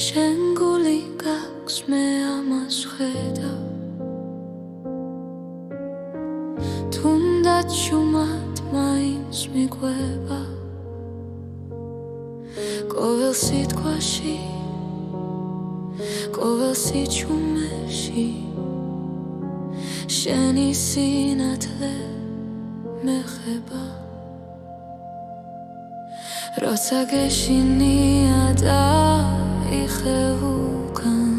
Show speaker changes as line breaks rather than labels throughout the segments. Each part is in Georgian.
შენ გული გაქვს მე ამას ხედავ თუნდაც შუმად მაინც მიყვება ყოველ სიტყვაში ყოველ სიჩუმეში შენი სინათლე მეხება როცა გეშინია და იხევუკან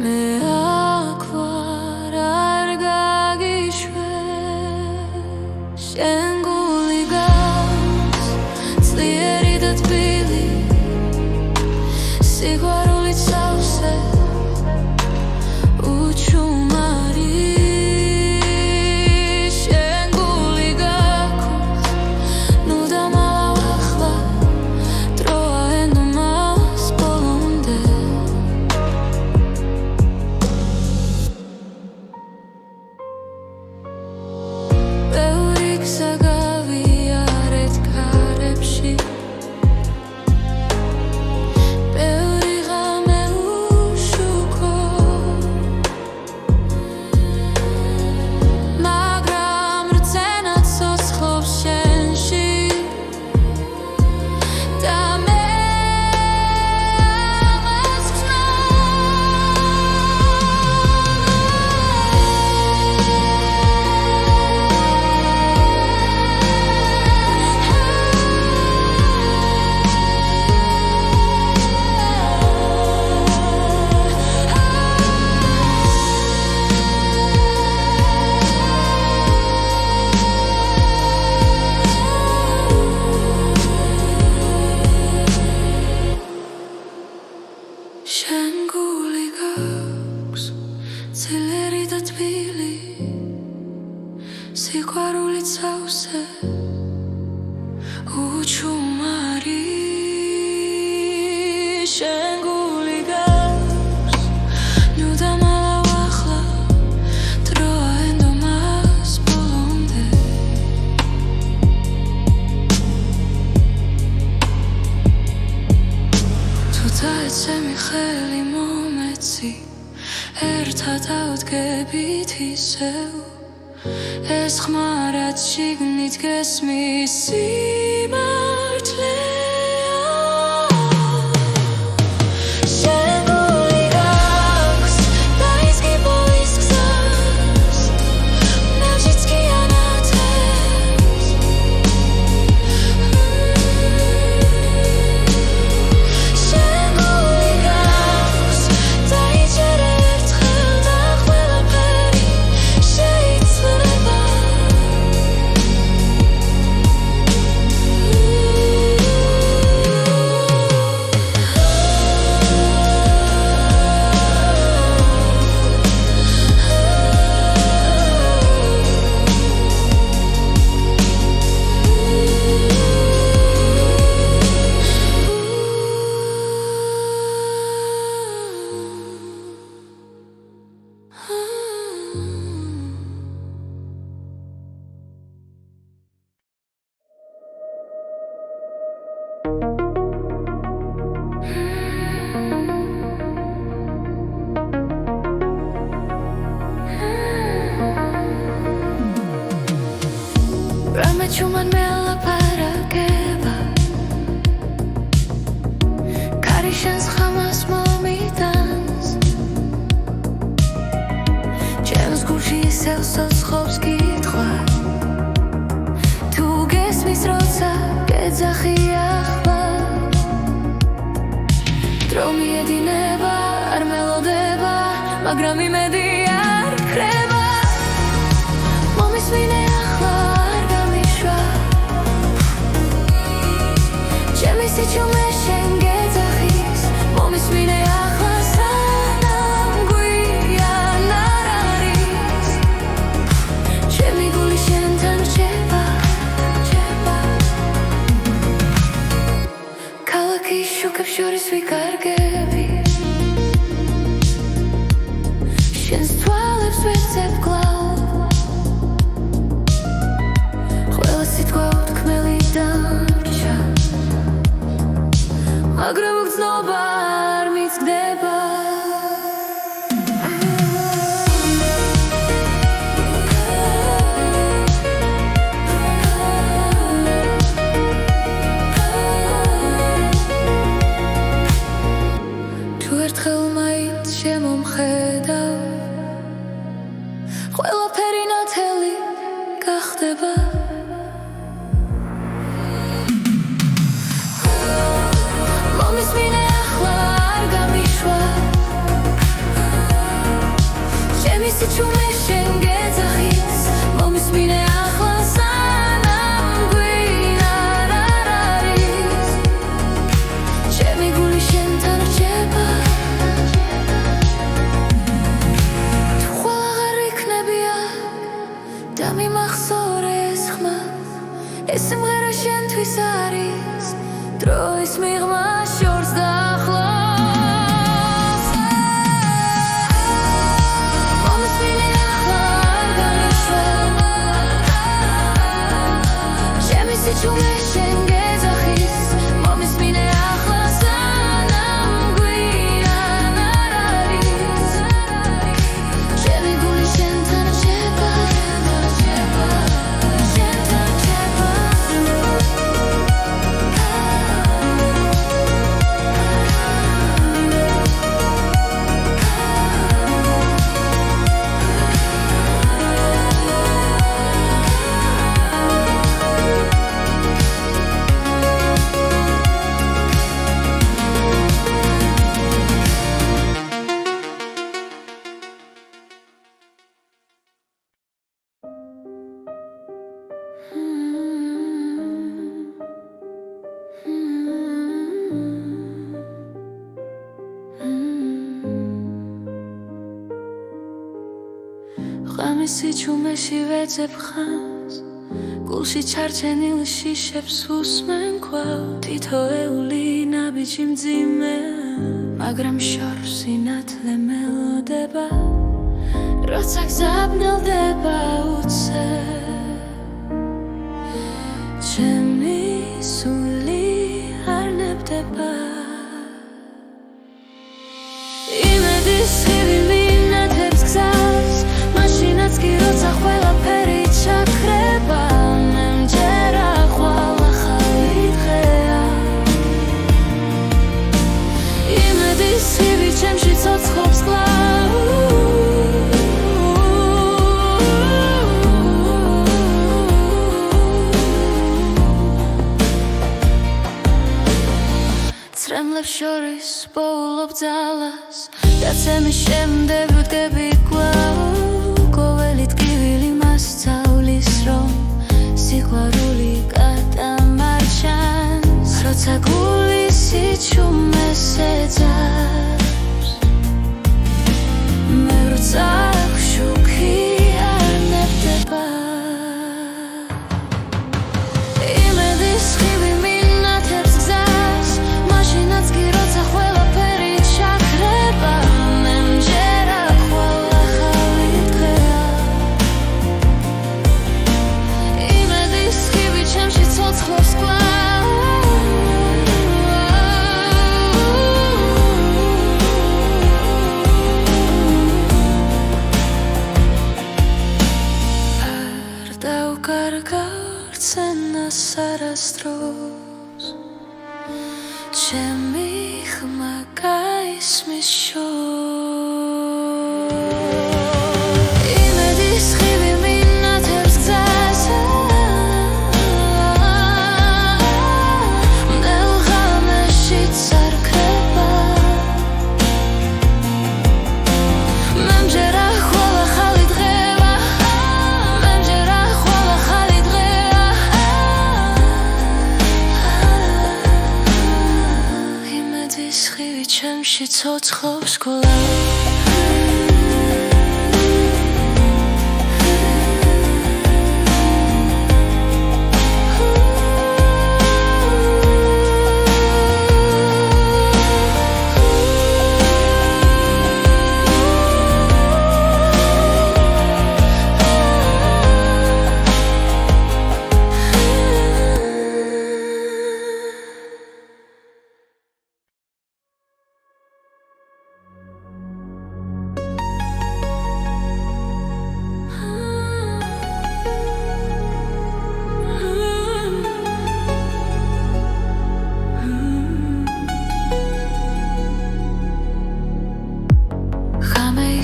მე აქ ვარ არ გაგიშვებ შენ გული გაქვს ძლიერი და თბილი სიყვარულით სავსე უჩუმარი შენ გული გაქვს ნუ დამალავ ახლა დროა ენდომას ბოლომდე ბევრი გზა გავიარეთ ქარებში ბევრი ღამე უშუქო მაგრამ რძენად ცოცხლობს შენში და მე ამას შენ გული გაქვს ძლიერი და თბილი სიყვარულით სავსე უჩუმარი შენ გული გაქვს ნუ დამალავ ახლა დროა ენდომას ბოლომდე თუ დაეცემი ხელი მომეცი ერთად ავდგებით ისევ ეს ხმა რაც შიგნით გესმის სიმართლეა შენ გული გაქვს დაიზგი ბოლის გზას ნაჟიც კი ანათებს შენ გული გაქვს დაიჯერე ერთხელ და ყველაფერი შეიცვლება მან მელაპარაკება ქარიშანს ხამას მომიტანს ჩემს გულში ისევ სოცხობს კითხვა თუ გესმის როცა გეძახია ახლა დრო მიედინება არ მელოდება მაგრამ იმედი არ ქრება მომისმინე ახლა არ გამიშვა ჩემი სიჩუმე შენ გეძახის მომისმინე ახლა სანამ გვიან არ არის ჩემი გული შენთან რჩება ქალაქის შუქებს შორის ვიკარგები შენს თვალებს ვეცებ კლავ ყველა სიტყვა უთქმელი დამრჩა მაგრამ გრძნობა არ მიცგდება თუ ერთხელ მაინც შემომხედავ ყველაფერი ნათელი გახდება მომისმინე ახლა არ გამიშვა ჩემი სიჩუმე შენ გეძახის მომისმინე ახლა სანამ გვიან არ არის ჩემი გული შენთან რჩება თუ ხვალ აღარ იქნებია და მიმახსოვრე ეს ხმა ეს სიმღერა შენთვის არის დროის მიღმა შორს დაახლოს მომისმინე ახლა არ გამიშვა ჩემი სიჩუმე შენ გეძახის მომისმინე ახლა სანამ გვიან არ არის ჩემი გული შენთან რჩება შენთან რჩება ღამის სიჩუმეში ვეძებ ხანს გულში ჩარჩენილ შიშებს უსმენ კვლავ თითოეული ნაბიჯი მძიმე მაგრამ შორს სინათლე მელოდება როცა გზაბნელდება უცებ ჩემი სული არ ნებდება იმედის ხივი მინათებს გზას მაშინაც კი როცა ყველაფერი ჩაქრება მე მჯერა ხვალ ახალი დღეა იმედის ხივი ჩემში ცოცხლობს კვლავ წრემლებს შორის პოულობ ძალას დაცემის შემდეგ ვდგები კვლავ ყოველი ტკივილი მასწავლის რომ სიყვარული გადამარჩენს როცა გული სიჩუმეს ეძებს მე როცა შუქი არ ნებდება იმედის ხივი მინათებს გზას მაშინაც კი როცა ყველაფერი ჩაქრება მე მჯერა ხვალ ახალი დღეა იმედის ხივი ჩემში ცოცხლობს კვლავ არ დავკარგავ რცენა მას არასდროს ჩემი ხმა გაისმის შორს იმედის ხივი მინათებს გზაზე მნელ ღამეშიც არ ქრება მემჯერა ხოლა ხალი დღევა მემჯერა ხოლა ხალი დღევა იმედის ხივი ჩემში ცოცხლობს გოლა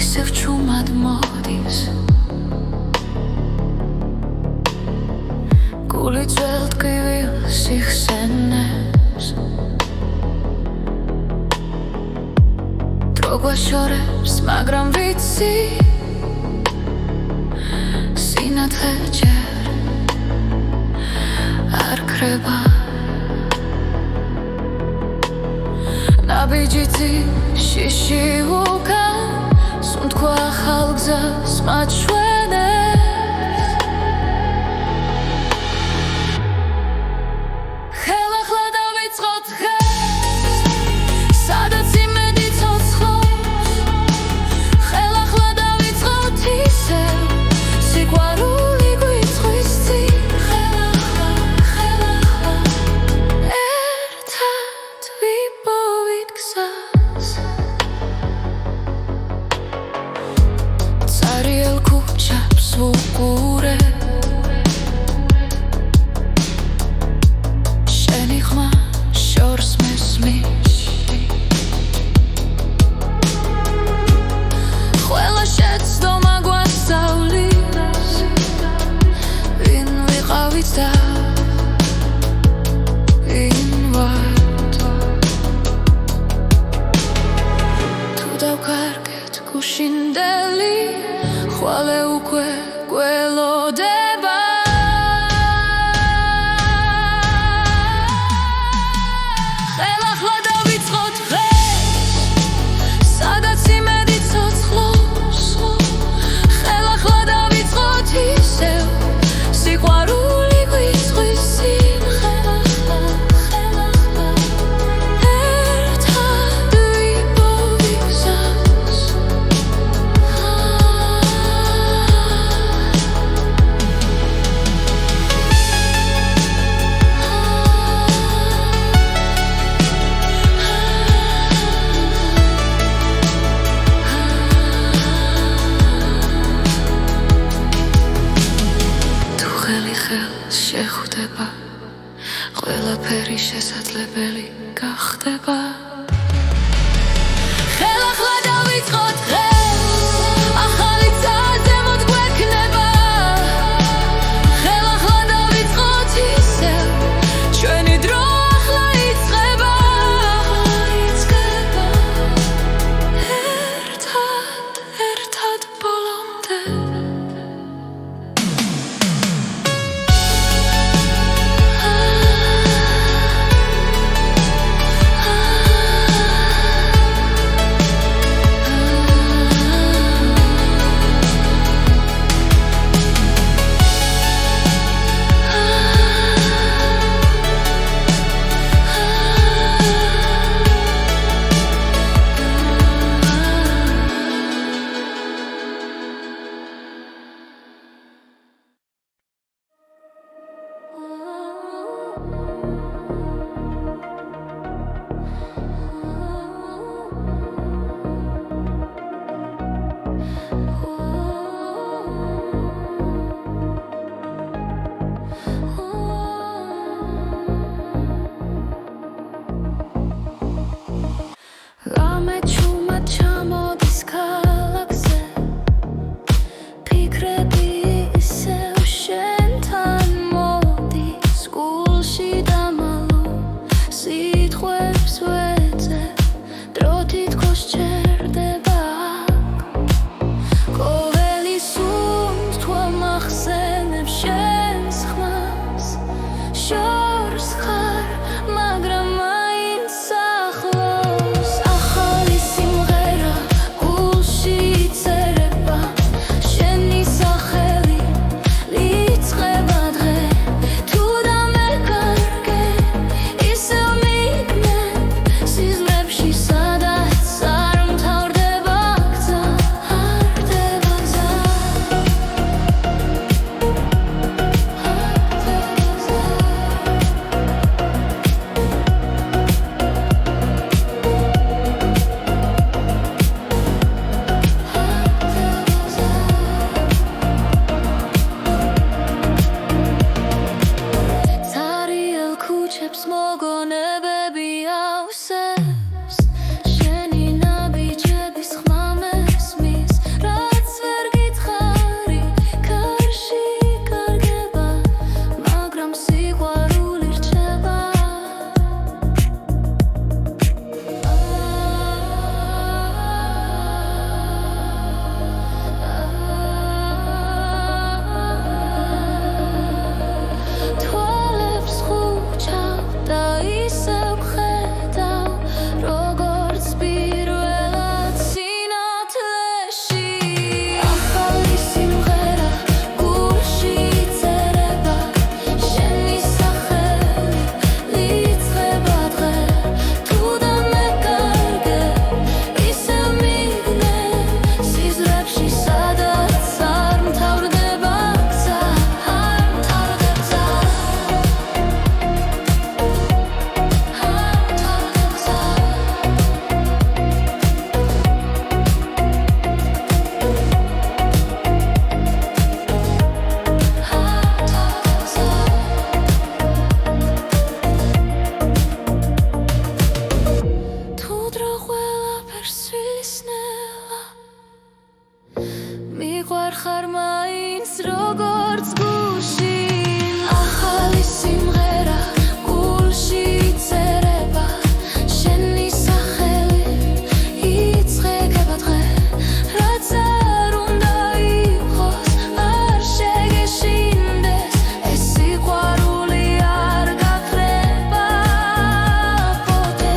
ისევ ჩუმად მოდის გული ძველ ტკივილ სიხსენებს დრო გვაშორებს მაგრამ ვიცი სინათლე ჯერ არ ქრება ნაბიჯითი შიში უკან სუნთქვა ახალ გზას მაჩვენებს ხელახლა დავიწყოთ დღეს სადაც იმედი ცოცხლობს ხელახლა დავიწყოთ ისევ სიყვარული გვიწვის წინ ხელახლა ერთად ვიპოვით გზას Ariel kuchap svukure Sheni khma shors mesmish Khwela shets doma gwasaulis Vin viqavit da Invat Tu davkarget gushindeli ხვალე უკვე გველოდება ხელახლა დავიწყოთ დღეს სადაც იმედი ცოცხლობს ხელახლა დავიწყოთ ისევ სიყვარული გვიწვის წინ ხელახლა ერთად ვიპოვით გზას შეხვდება ყველაფერი შესაძლებელი გახდება ხელახლა დავიწყოთ დღეს ახალი გზა ზემოთ გვექნება ხელახლა დავიწყოთ ისევ ჩვენი დრო ახლა იწყება ერთად ბოლომდე გულში დამალო სიტყვებს ვეძებ დრო თითქოს ჩერდება ყოველი სუნთქვა მახსენებს შენს ხმას შორს ხარ მაგრამ მაინც ახლოს ახალი სიმღერა გულში იწერება შენი სახელი ლიწყება დღე თუ დამეკარგე ისევ მიგნებ სიზმრებში სადაც არ მთავრდება გზა არ ხდება გზა Цариელ ქუჩებს მოგონებები ავსებს შენი ნაბიჯების ხმა მესმის რაც ვერ გითხარი კარში კარგება მაგრამ სიყვარული რჩება თვალებს ხუჩავ და ისევ ვხედავ როგორც პირველად სინათლეში ახალი სიმღერა გულში იწერება შენი სახელი ლიწყება დღე თუ დამეკარგე ისევ მიგნებ სიზმრებში სადაც არ მთავრდება გზა არ მთავრდება გზა თუ დრო ყველაფერს ვისნელა მიყვარ ხარ მაინც როგორც გულში ახალი სიმღერა გულში იწერება შენი სახელი იწღეგება დღე რაც არ უნდა იყოს არ შეგეშინდეს ეს სიყვარული არ გაქრება ποτέ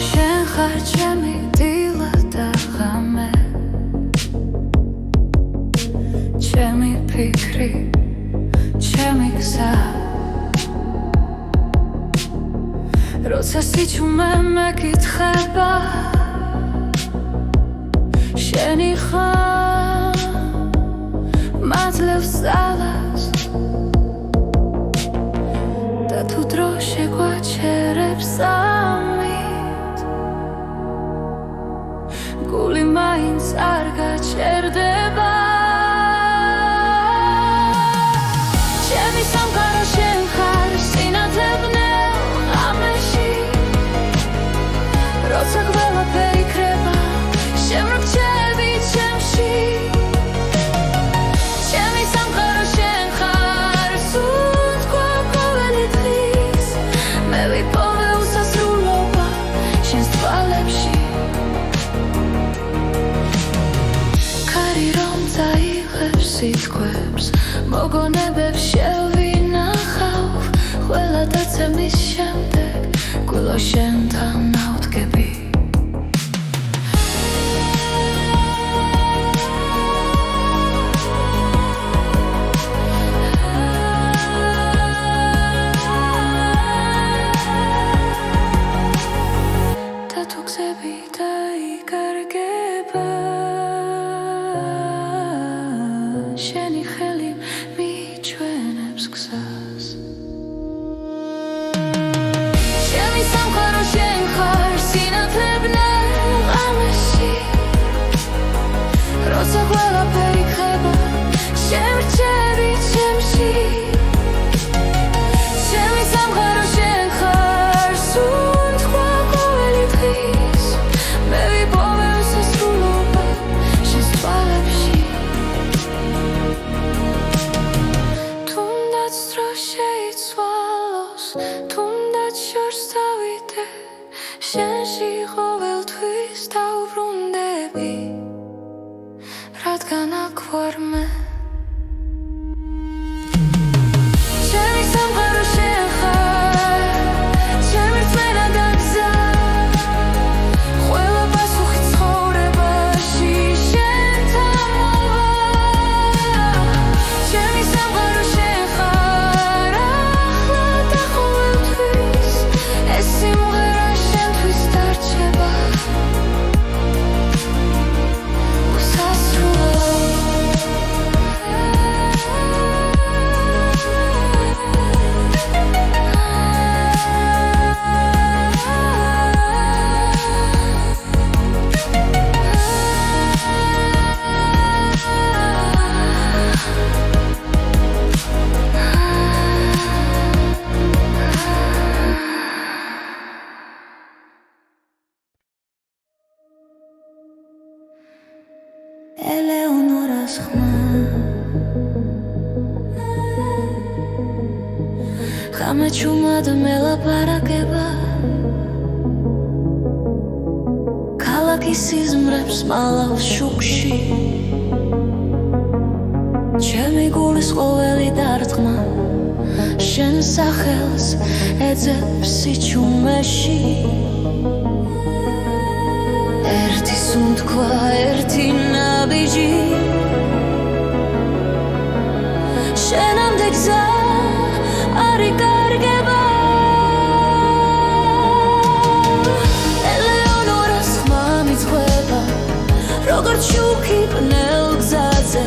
შენ ხარ ჩემი დილა და ღამე ჩემი ფიქრი ჩემი გზა როცა სიჩუმე მეკითხება შენი ხარ მაძლევს ძალას და თუ დრო შეგვაჩერებს ამით გული მაინც არ გაჩერდება ჩემი სამყარო შენ ხარ სინათლე ბნელ ღამეში როცა ყველაფერი იქრება შემრჩები ჩემში ჩემი სამყარო შენ ხარ სუნთქვა ყოველი დღის მე ვიპოვე უსასრულობა შენს თვალებში ქარი რომ წაიღებს სიტყვებს მოგონებებს შევინახავ ყველა დაცემის შემდეგ გულო შენთან ავდგები თუ გზები დაიკარგება შენი ხელი მიჩვენებს გზას ჩემი სამყარო შენ ხარ სინათლებნელ ღამეში როცა ყველაფერი ხება შემრჩები ჩემში ჩემი სამყარო შენ ხარ სუნთქვა ყოველი დღის მე ვიპოვებ სასრულობა შენს თვალებში თუნდაც დრო შეიცვალოს თუნდაც შორს დავიდე შენში ყოველთვის დავბრუნდები რადგან აქ ვარ მე ჩემი სამყარო შენ ხარ ჩემი რწმენა და გზა ყველა პასუხი ცხოვრებაში შენთან მოვა ჩემი სამყარო შენ ხარ ახლა და ყოველთვის ეს სიმღერა შენთვის დარჩება ელეონორას ხმა ხამა ჩუმად მელაპარაკება ქალაქის სიზმრებს მალავს შუქში ჩემი გულის ყოველი დარტყმა შენ სახელს ეძებს სიჩუმეში ერთი სუნთქვა ერთი ნაბიჯი შენამდე გზა არ იკარგება ელეონორას ხმა მიძღვება როგორც შუქი პნელ გზაზე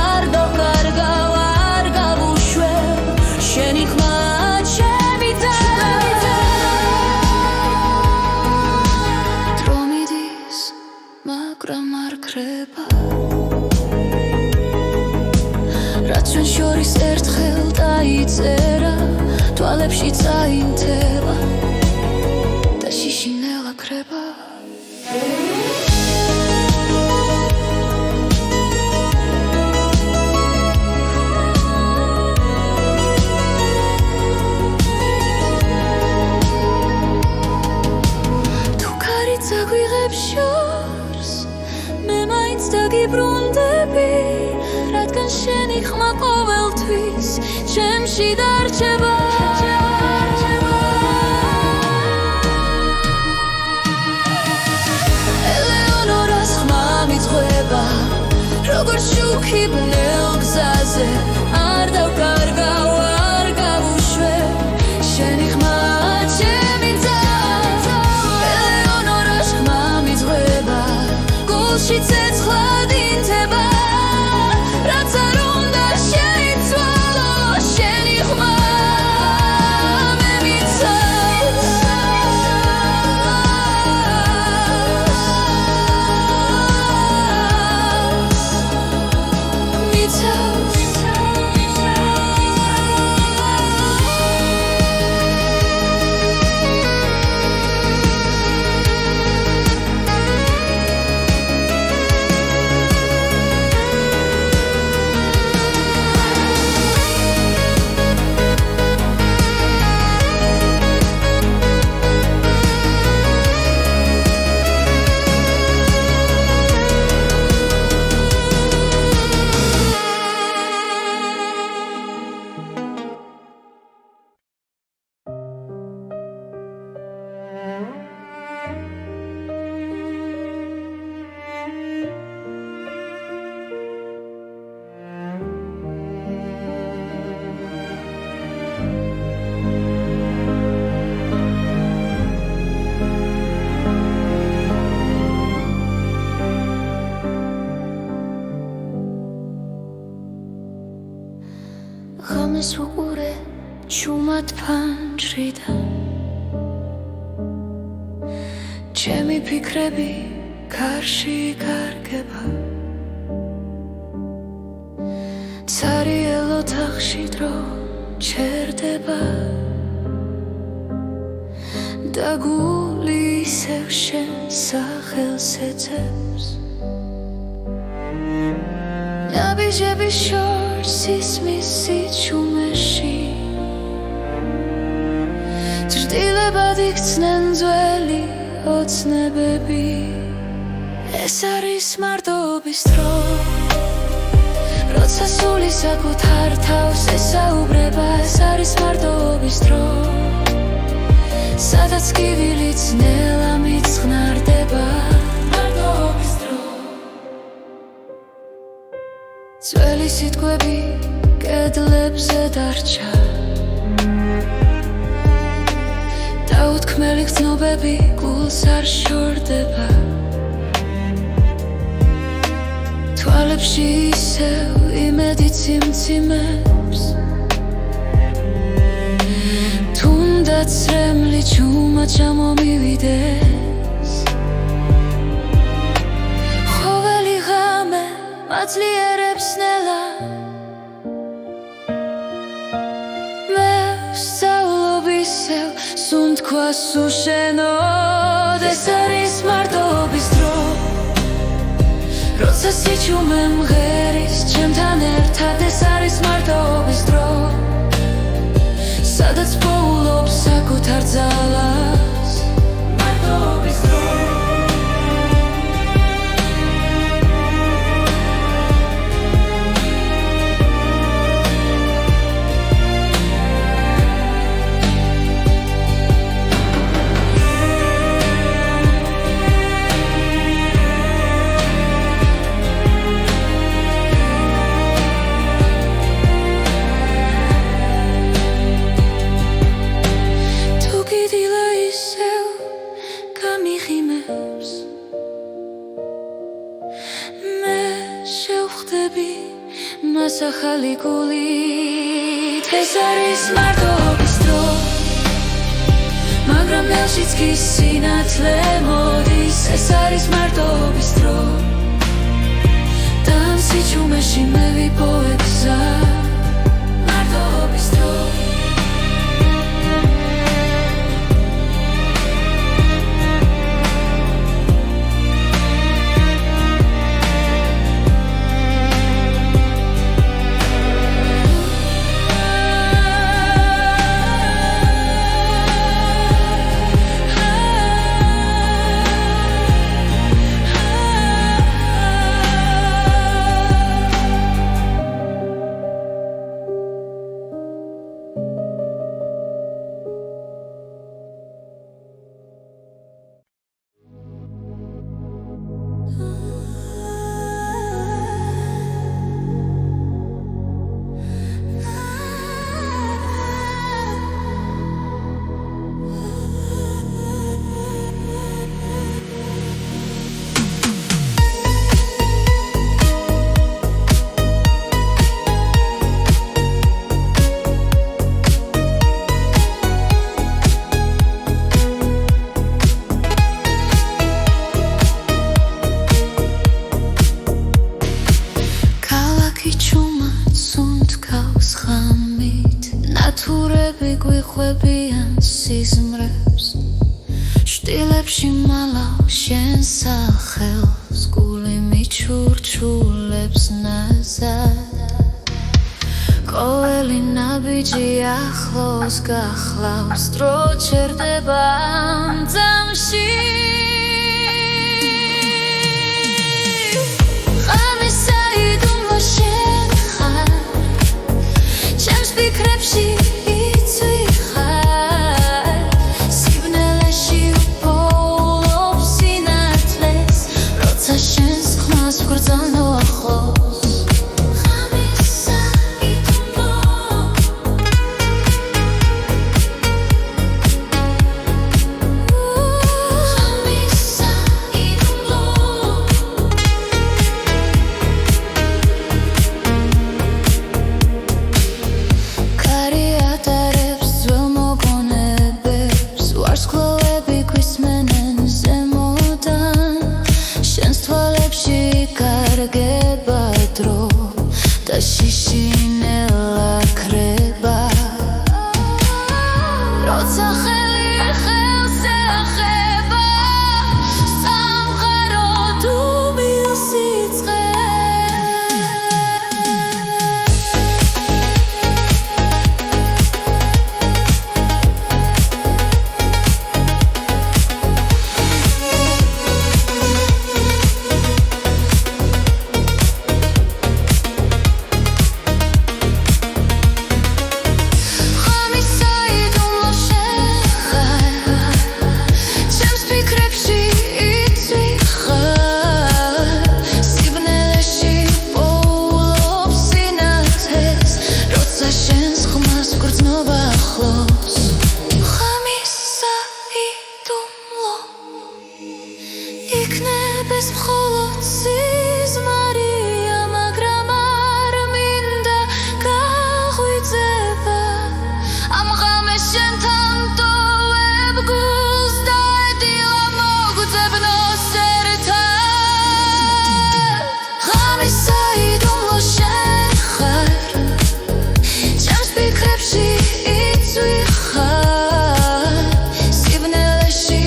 არ გავკარგავ არ გავუშვებ შენი ხმა ჩემი და დრო მიდის მაგრამ არ ქრება რაც ჩვენ შორის ერთხელ დაიწერა თვალებში წაინთება და შიშინელა ქრება თუ ქარი წაგვიღებს შორს მე მაინც დაგიბრუნდები რადგან შენი ხმა ყოველთვის ჩემში დარჩება ელეონორას ხმა მიძღვება როგორც შუქი ბნელ გზაზე არ დავკარგავ არ გავუშვებ შენი ხმა ჩემი და ელეონორას ხმა მიძღვება გულში ცეცხლად ინთება რაც არ უნდა შეიცვალო შენი ხმა მე მიცავს ამას უყურე ჩუმად ფანჯრიდან ჩემი ფიქრები გარში კარგება ცარიელ ოთახში დრო ჩერდება და გული ისევ შენ სახელს ეძებს ნაბიჯები შორს ისმის სიჩუმეში ჭრდილებად იქცნენ ძველი ოცნებები ეს არის მარტოობის დრო როცა სული საკუთარ თავს ესაუბრება ეს არის მარტოობის დრო სადაც კივილიც ნელა მიწყნარდება მარტოობის დრო ძველი სიტყვები კედლებზე დარჩა დაუთქმელი გრძნობები გულს არ შორდება თვალებში ისევ იმედი ციმციმებს თუნდაც რემლი ჩუმად ჩამომივიდეს ხოველი ღამე მაძლიერებს ნელა მე ვსწავლობ ისევ სუნთქვას უშენოდ ეს არის მარტოობის დრო როცა სიჩუმე მღერის ჩემთან ერთად ეს არის მარტოობის დრო სადაც პოულობ საკუთარ ძალას მარტოობის დრო მას ახალი გულით ეს არის მარტოობის დრო მაგრამ ნელშიც კი სინათლე მოდის ეს არის მარტოობის დრო და ამ სიჩუმეში მე ვიპოვე გზა მარტოობის დრო გვიხვებიან სიზმრებს შტილებში მალავ შენ სახელს გული მიჩურჩულებს ნაზად ყოველი ნაბიჯი ახლოს გახლავს დრო ჩერდება ამ ძამში ღამის საიდუმლო შენ ხარ ჩემს ფიქრებში კარგება დრო და შიშინელა ქრება როცა ხელი ხელს ეხება სამყარო თუ მილსიცხე იქნებს მხოლოდ სიზმარია, მაგრამ არ მინდა გაღვიძება ამ ღამეს შენთან ტოვებ გულს და ეტილა მოგძებნოს ერთად ღამის საიდუმლო შენ ხარ ჩემს ფიქრებში იცვი ხარ სიბნელეში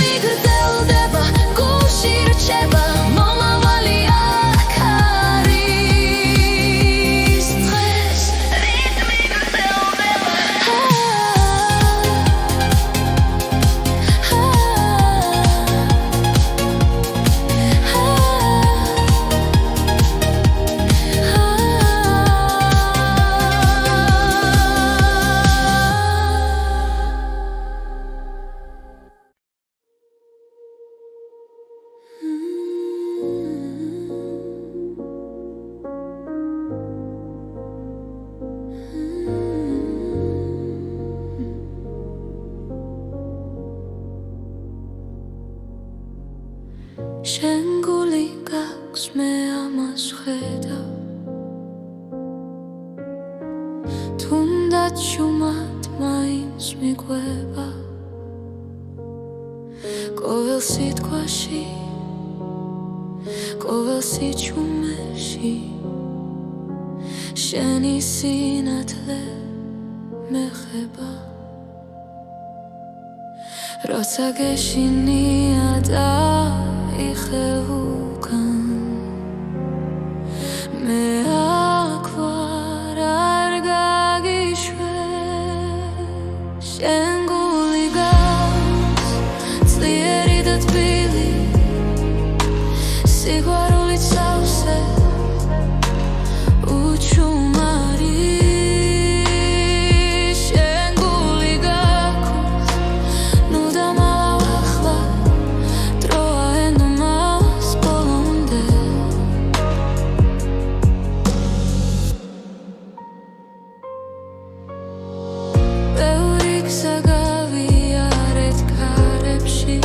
რიტმი გრძელდება გულში რჩება მომავალი აქ არის დღეს რიტმი გრძელდება შენ გული გაქვს მე ამას ვხედავ თუნდაც შუმად მაინც მიყვება ყოველ სიტყვაში ყოველ სიჩუმეში შენი სინათლე მეხება როცა გეშინია და იხევუკან მე აქ ვარ არ გაგიშვებ შენ გული გაქვს ძლიერი და თბილი სიყვარულით სავსე უჩუმარი შენ გული გაქვს ნუ დამალავ ახლა დროა ენდომას ბოლომდე ბევრი გზა გავიარეთ ქარებში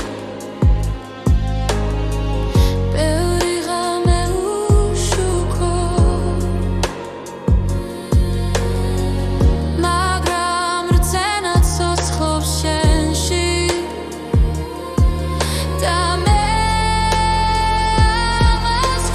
ბევრი ღამე უშუქო მაგრამ რწენა ცოცხლობს შენში და მე ამას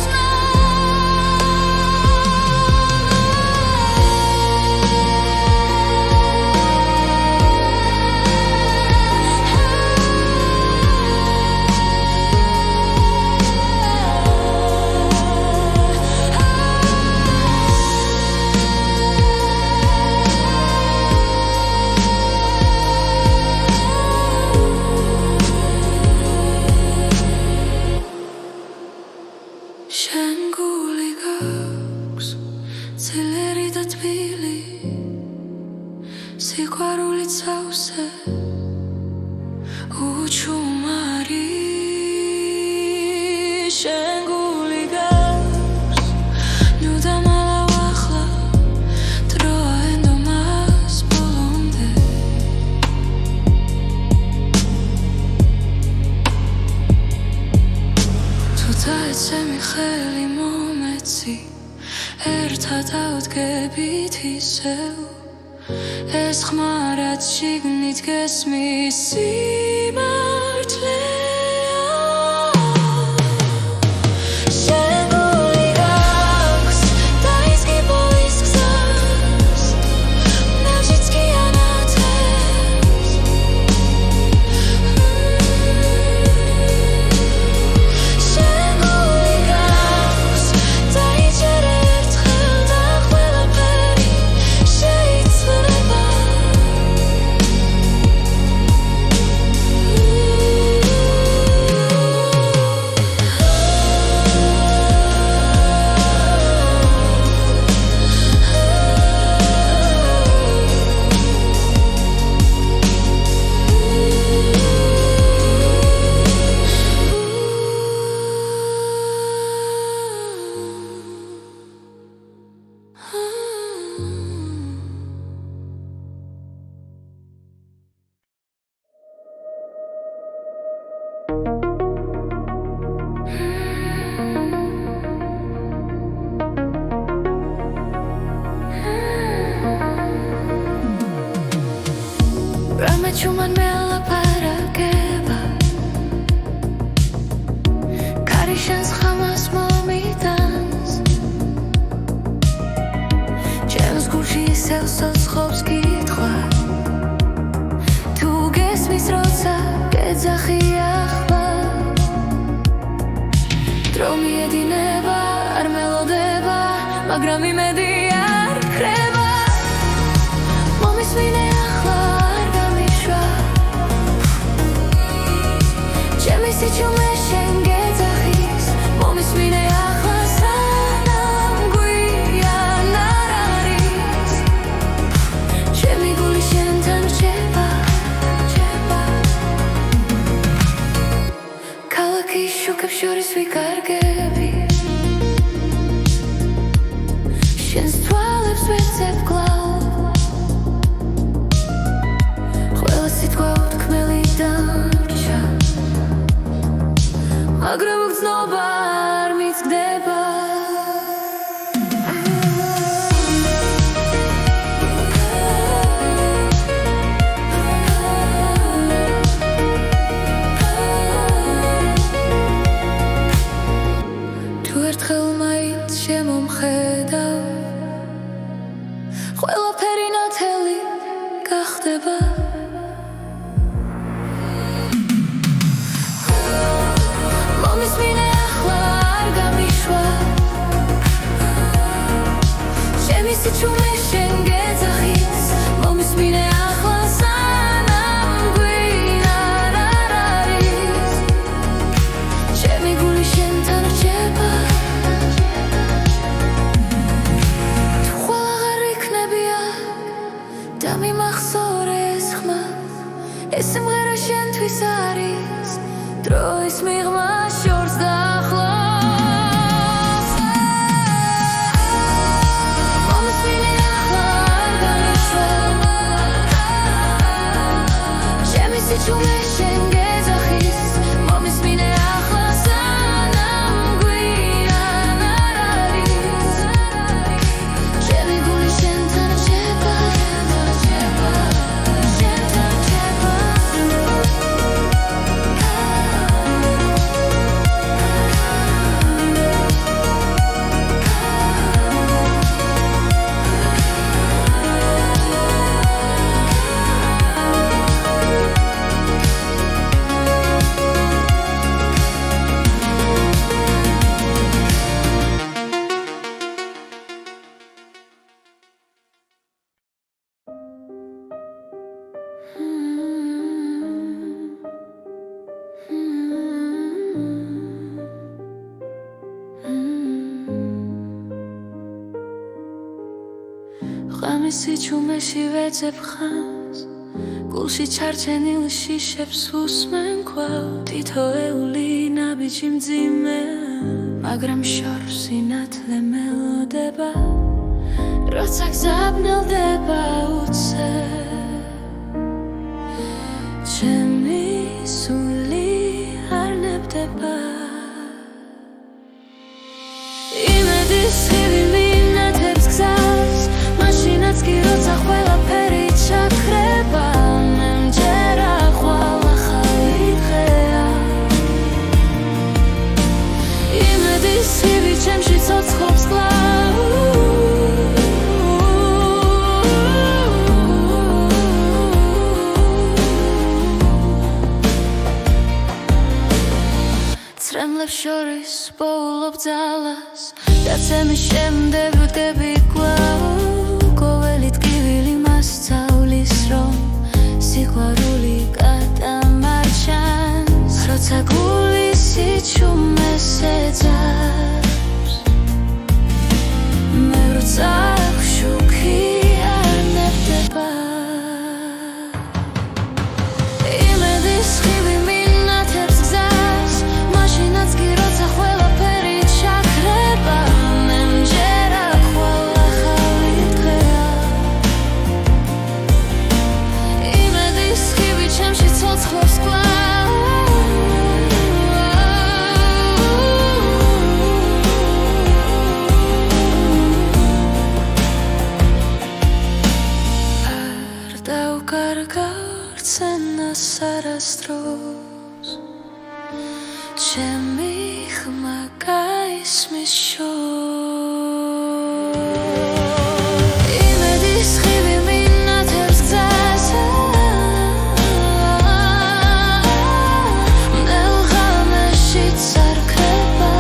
შენ გული გაქვს ძლიერი და თბილი სიყვარულით სავსე უჩუმარი შენ გული გაქვს ნუ დამალავ ახლა დროა ენდომას ბოლომდე თუ დაეცემი ხელი მომეცი ერთად ავდგებით ისევ ეს ხმა რაც შიგნით გესმის სიმართლეა შენ გული გაქვს დაიზგი ბოლის გზას ნავშიც კი ანათებს შენ გული გაქვს დაიჯერ ერთხელ და ყველაფერი შეიძლება Ramechuman mela parageba Karishans khamas momitans James Gucci selsos khobski tkhwa Tu gesmis rotsa gedzakhia მაგრამ იმედი არ ქრება მომისმინე ახლა არ გამიშვა ჩემი სიჩუმე შენ გეძახის მომისმინე ახლა სანამ გვიან არ არის ჩემი გული შენთან რჩება ქალაქის შუქებს შორის ვიკარგები შენს თვალებს ვეცებ კლავ ყველა სიტყვა უთქმელი დარჩა მაგრამ უგრძნობა არ მიცგდება თუ ერთხელ მაინც შემომხედავ ყველაფერი ნათელი გახდება მომისმინე ახლა არ გამიშვა ჩემი სიჩუმე შენ გეძახის მომისმინე ახლა სანამ გვიან არ არის ჩემი გული შენთან რჩება და მიმახსოვრე ეს ხმა ეს სიმღერა შენთვის არის დროის მიღმა შორს დაახლოს მომისმინე ახლა არ გამიშვა ჩემი სიჩუმე შენ გეძახის მომისმინე ახლა სანამ გვიან არ არის ჩემი გული შენთან რჩება ღამის სიჩუმეში ვეძებ ხანს გულში ჩარჩენილ შიშებს უსმენ ქვავ თითოეული ნაბიჯი მძიმე მაგრამ შორს სინათლე მელოდება როცა გზაბნელდება უცებ ჩემი სული არ ნებდება იმედის ხივი მინათებს გზას მაშინაც კი როცა ყველაფერი ჩაქრება მე მჯერა ხვალ ახალი დღეა იმედის ხივი ჩემში ცოცხლობს კლავ ცრემლებს შორის პოულობ ძალას და ცემის შემდეგ ვდგები კვლავ ყოველი ტკივილი მასწავლის რომ სიყვარული გადამარჩენს როცა გული სიჩუმეს ეძებს მე როცა შუქი არ ნებდება იმედის ხივი მინათებს გზას მაშინაც კი როცა ყველაფერი ჩაქრება მე მჯერა ხვალ ახალი დღეა იმედის ხივი ჩემში ცოცხლობს კლავ არ დავკარგავ რცენას არასდროს ჩემი ხმა გაისმის შორს იმედის ხივი მინათებს გზას მდელ ღამეშიც არ ქრება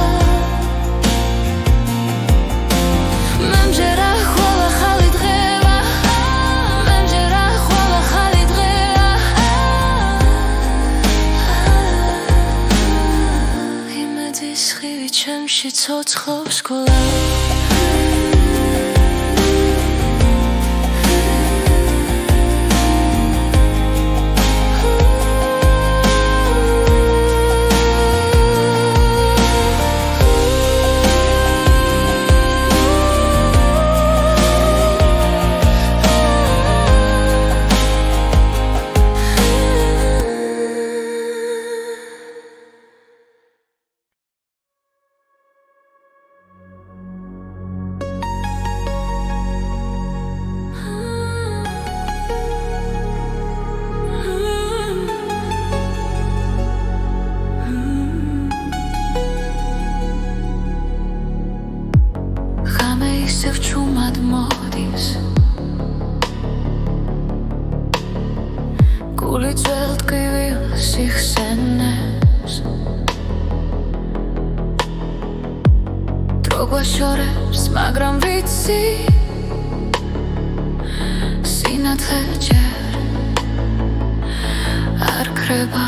მე ჭიში ცოცხლობს გოლა ისევ ჩუმად მოდის გული ძველ ტკივილს იხსენებს დრო გვაშორებს მაგრამ ვიცი სინათლე ჯერ არ ქრება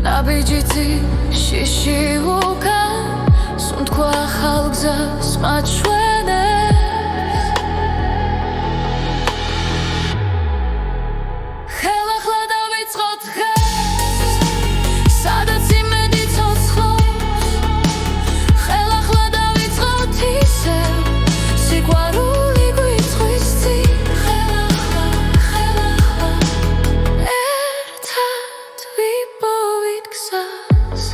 ნაბიჯი შიში უკან სუნთქვა ახალ გზას მაჩვენებს ხელახლა დავიწყოთ დღეს სადაც იმედი ცოცხლობს ხელახლა დავიწყოთ ისევ სიყვარული გვიწვის წინ ხელახლა ერთად ვიპოვით გზას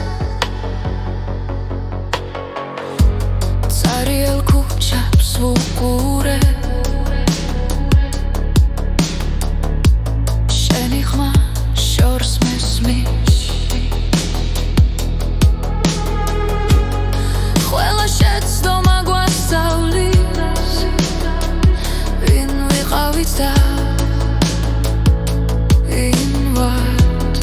Ariel kuchap svukure Shenichma shors mesmish Khwela shets doma gwasavlis Vin viqavit da invat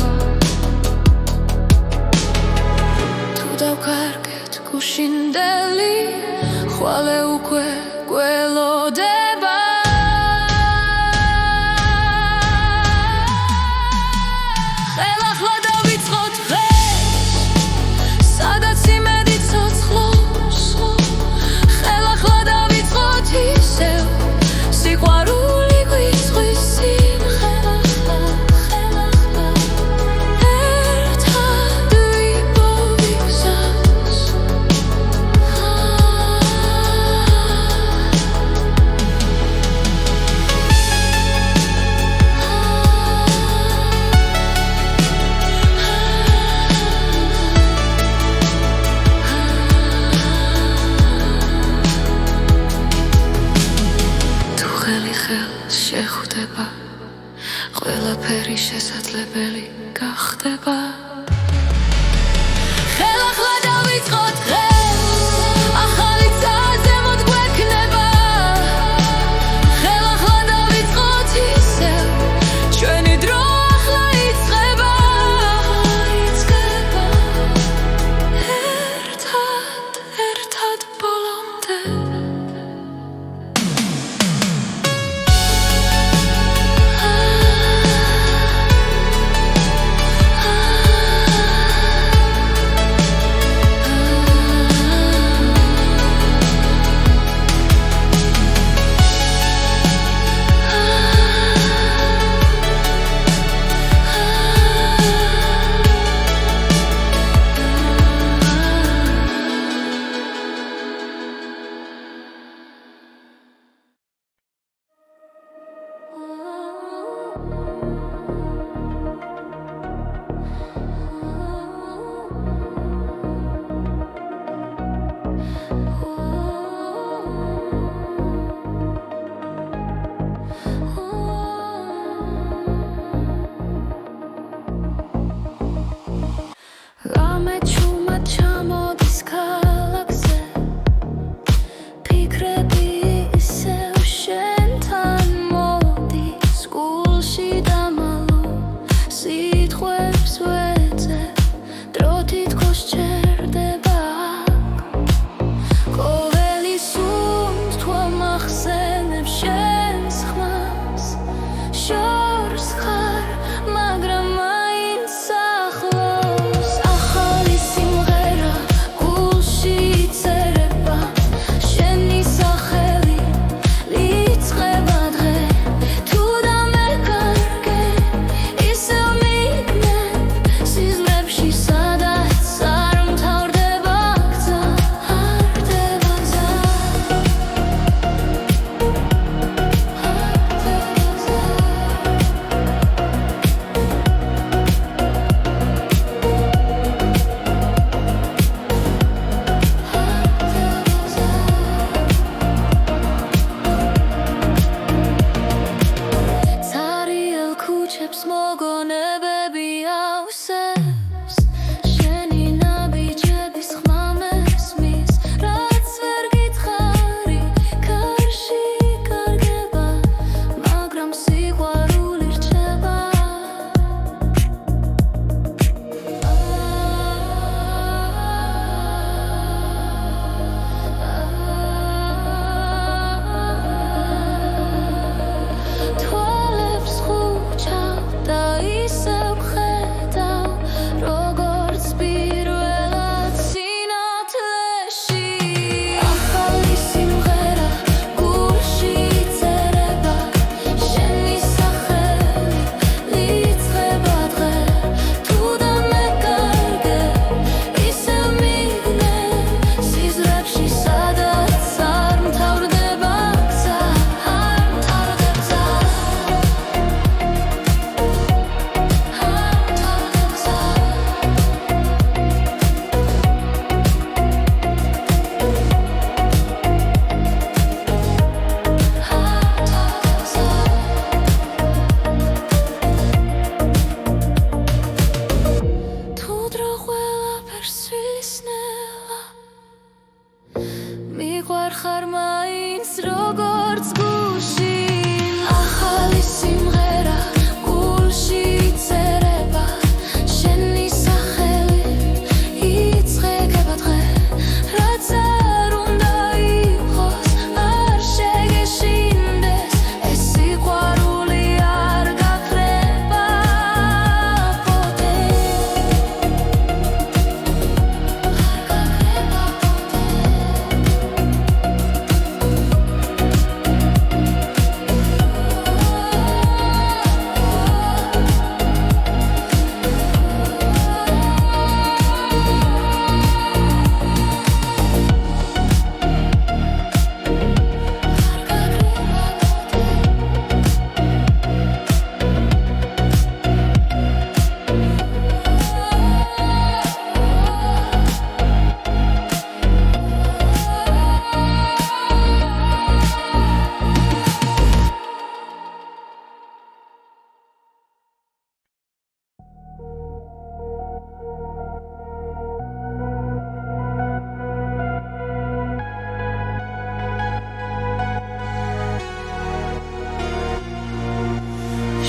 Tu davkarget gushindeli ხვალე უკვე გველოდება ხელახლა დავიწყოთ დღეს სადაც იმედი ცოცხლობს ხელახლა დავიწყოთ ისევ სიყვარული გვიწვის წინ ხელახლა ერთად ვიპოვით გზას შეხვდება ყველაფერი შესაძლებელი გახდება ხელახლა დავიწყოთ დღეს ახალი საზემოთ გვექნება ხელახლა დავიწყოთ ისევ ჩვენი დრო ახლა იწყება ერთად ბოლომდე თვალებს მოგონებები ავსებს შენი ნაბიჯების ხმა მესმის რაც ვერ გითხარი კარში კარგება მაგრამ სიყვარული რჩება თვალებს ხუჩავ და ისევ ხედავ როგორც პირველად სინათლეში ახალი სიმღერა გულში იწერება შენი სახელი ლიცხება დღე თუ დამეკარგე ისევ მიგნე სიზრებში სადაც არ მთავრდება გზა არ მთავრდება თუ დრო ყველაფერს ვისნელა მიყვარხარ მაინც როგორც გულში ახალი სიმღერა გულში იწერება შენი სახელი იწყება დღე რაც არ უნდა იყოს არ შეგეშინდეს ეს სიყვარული არ გაფრება ποτέ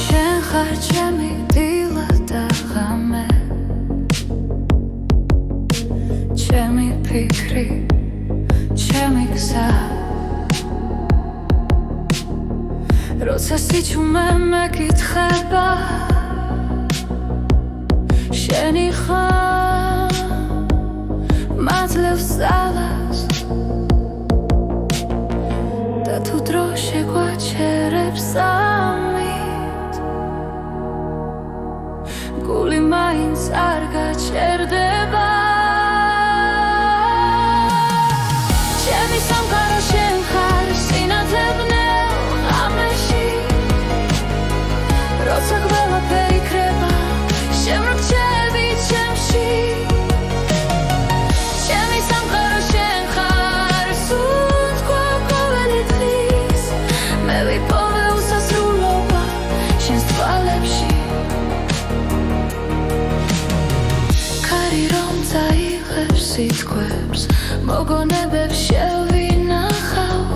შენ ხარ ჩემი დილა და ღამე ჩემი ფიქრი ჩემი გზა როცა სიჩუმე მეკითხება შენი ხარ მაძლევს ძალას და თუ დრო შეგვაჩერებს ამით გული მაინც არ გაჩერდება ჩემი სამყარო შენ ხარ სინათლე ბნელ ღამეში როცა ყველაფერი იქრება შემრჩები ჩემში ჩემი სამყარო შენ ხარ სულ თქვა ყოველი დღის მე ვიპოვე უსასრულობა შენს თვალებში ქარი რომ წაიღებს სიტყვებს მოგონებებს შევინახავ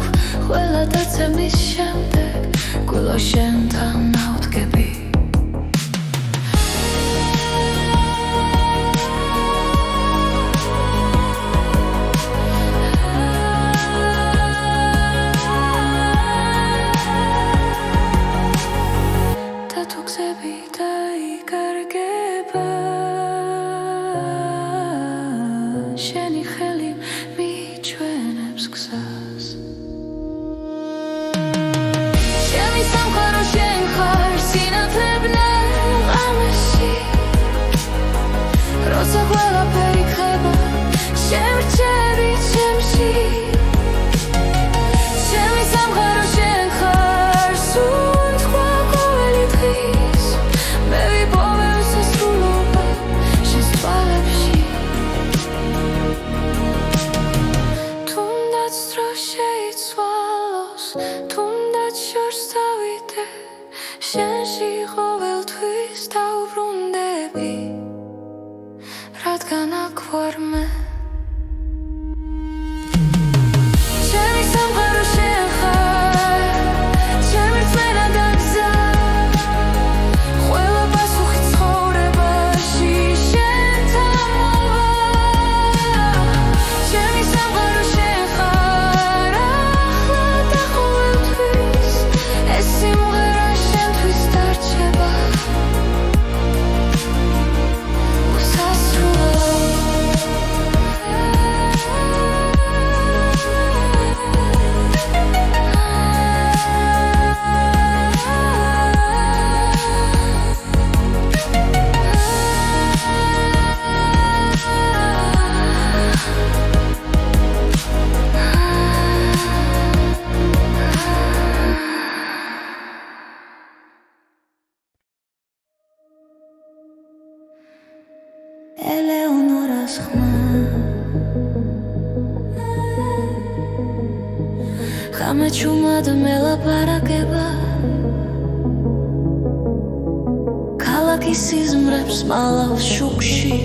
ყველა დაცემის შემდეგ გულო შენთან ავდგები და თუ გზები დაიკარგება შენი ხელი მიჩვენებს გზას ჩემი სამყარო შენ ხარ ყოველთვის დავბრუნდები, რადგან აქ ვარ მე. ჩემი სამყარო შენ ხარ, ჩემი რწმენა და გზა, ყველა პასუხი ცხოვრებაში შენთან მოვა. ჩემი სამყარო შენ ხარ, ახლა და ყოველთვის ეს სიმღერა შენთვის დარჩება ელეონორას ხმა, ხამეჩუმად მელაპარაკება, ქალაქის სიზმრებს მალავს შუქში,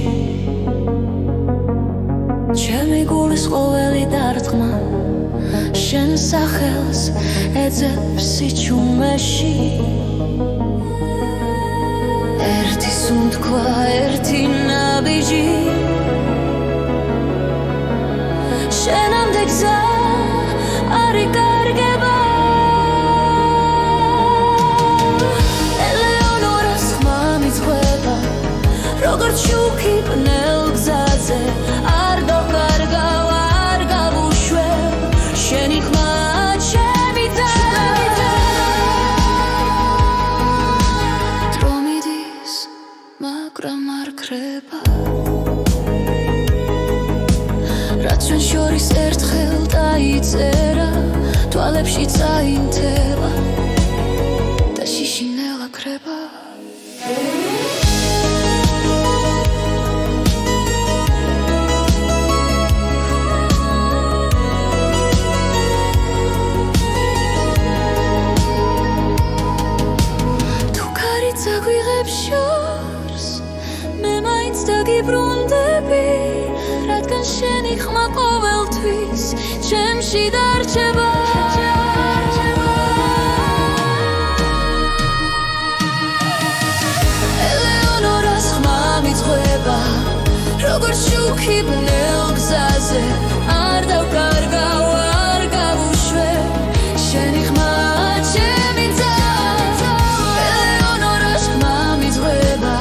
ჩემი გულის ყოველი დარტყმა შენ სახელს ეძებს სიჩუმეში. ერთი სუნთქვა, ერთი ნაბიჯი, შენამდე გზა არ იკარგება. ელეონორას ხმა მიძღვება, როგორც შუქი ბნელ გზაზე, არ გავკარგავ, არ გავუშვებ, შენი ხმა ჩემი და. მაგრამ არ ქრება, რაც ჩვენ შორის ერთხელ დაიწერა, თვალებში წაინთელა და შიშინელა ქრება. თუ კარი წაგვიღებს შორს, მე მაინც დაგიბრუნდები, რადგან შენი ხმა ყოველთვის ჩემში დარჩება. ელეონორას ხმა მიძღვება, როგორც შუქი ბნელ გზაზე, არ დავკარგავ, არ გავუშვებ, შენი ხმა ჩემი და. ელეონორას ხმა მიძღვება,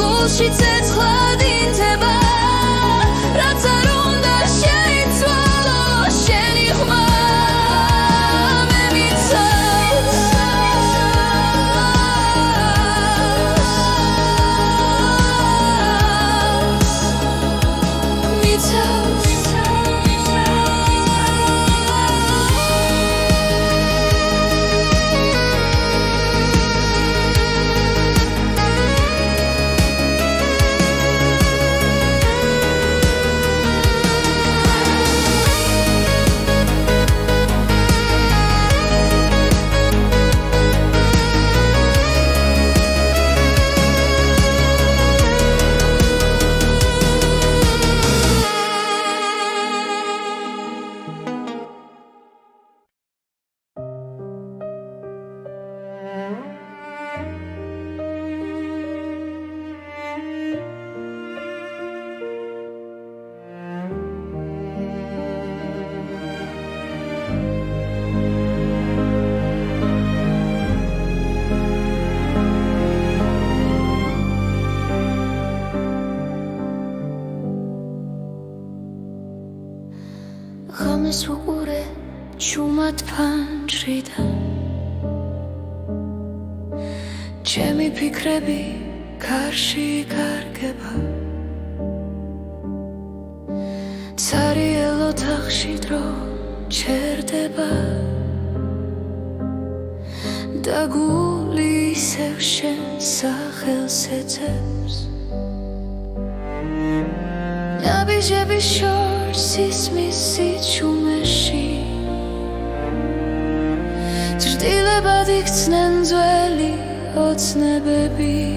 გულში ცეცხლად ინთება, რაც არ უნდა შეიცვალო, შენი ხმა მე მიცავს. ღამეს უყურე ჩუმად ფანჯრიდან, ჩემი ფიქრები კარში იკარგება, ცარიელ ოთახში დრო ჩერდება და გული ისევ შენ სახელს ეძებს. ნაბიჯების შორს ისმის სიჩუმეში, ჭრდილებად იქცნენ ძველი ოცნებები